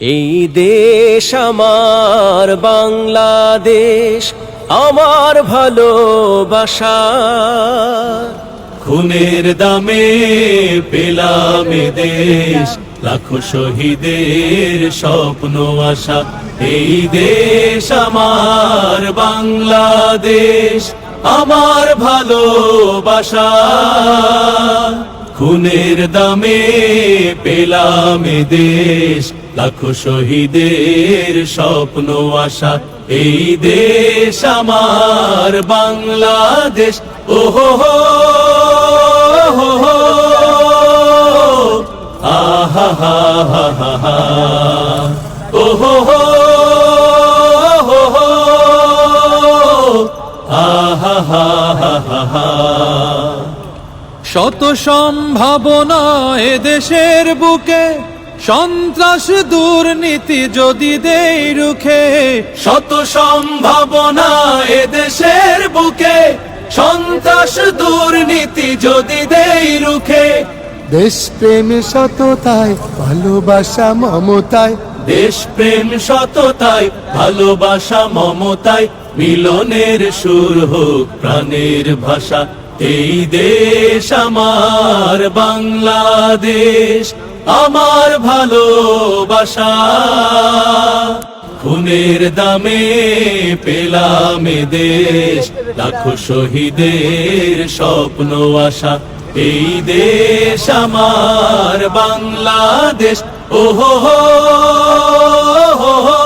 এই দেশ আমার বাংলাদেশ, আমার ভালোবাসা। খুনের দামে পেলাম এ দেশ, লাখো শহীদের স্বপ্ন আশা। এই দেশ আমার বাংলাদেশ, আমার ভালোবাসা। খুনের দামে পেলাম এ দেশ, লাখো শহীদের স্বপ্ন আশা। এই দেশ আমার বাংলাদেশ। ওহো হো হো হো, আহা হা হা হা হা, ওহো হো হো হো, আহা হা হা হা হা। শত সম্ভাবনা এ দেশের বুকে, সন্ত্রাস দুর্নীতি যদি দেই রুখে। শত সম্ভাবনা এ দেশের বুকে, সন্ত্রাস দুর্নীতি যদি দেই রুখে। দেশপ্রেম সততায় ভালোবাসা মমতায়, দেশপ্রেম সততায় ভালোবাসা মমতায়, মিলনের সুর হোক প্রাণের ভাষা। এই দেশ আমার বাংলাদেশ, আমার ভালোবাসা। খুনের দামে পেলাম এ দেশ, লাখো শহীদের স্বপ্ন আশা। এই দেশ আমার বাংলাদেশ। ওহো হো হো হো,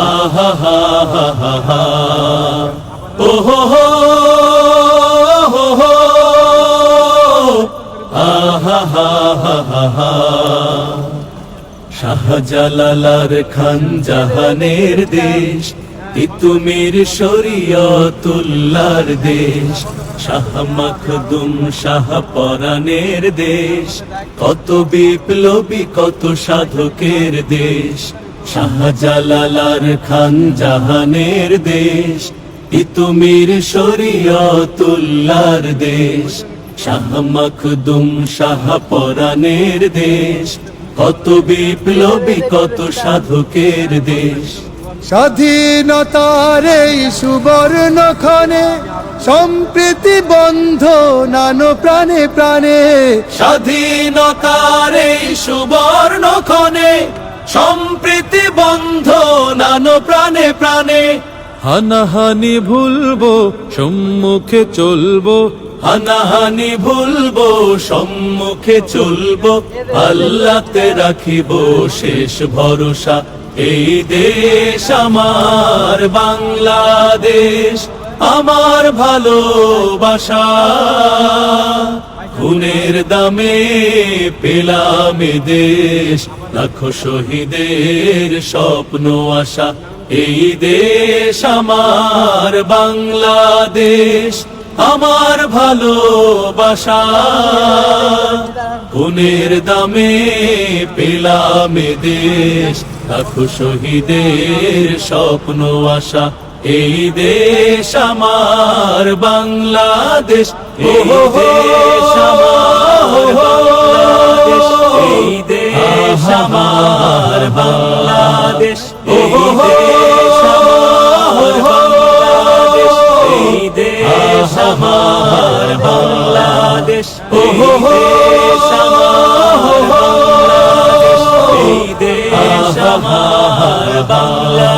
আহা হা হা হা হা, ওহো হো হো হো, আহা হা হা হা হা। শাহজালাল খান জাহানের দেশ, তিতুমির শরীয়তুল্লাহর দেশ। শাহ মখদুম শাহ পরাণের দেশ, কত বিপ্লবী কত সাধকের দেশ। শাহজালাল খান জাহানের দেশ, তিতুমির শরীয়তুল্লাহর দেশ। শাহ মখদুম শাহ পরাণের দেশ, কত বিপ্লবী কত সাধকের দেশ। স্বাধীনতার এই সুবর্ণ ক্ষণে সম্প্রীতি বন্ধ নানো প্রাণে প্রাণে। স্বাধীনতার এই সুবর্ণ ক্ষণে সম্প্রীতি বন্ধ নানো প্রাণে প্রাণে। হানাহানি ভুলবো, সম্মুখে চলবো। হানাহানি ভুলবো, সম্মুখে চলবো। আল্লাহতে রাখিব শেষ ভরসা। এই দেশ আমার বাংলাদেশ, আমার ভালোবাসা। খুনের দামে পেলাম এ দেশ, লাখো শহীদের স্বপ্ন আশা। এই দেশ আমার বাংলাদেশ, আমার ভালোবাসা। খুনের দামে পেলাম এ দেশ, লাখো শহীদের স্বপ্ন আশা। এই দেশ আমার বাংলাদেশ। এই দেশ আমার বাংলাদেশ। এই দেশ আমার বাংলাদেশ। এই দেশ আমার বাংলাদেশ। এই দেশ আমার বাংলাদেশ। এই দেশ আমার বাংলাদেশ। এই দেশ আমার বাংলাদেশ।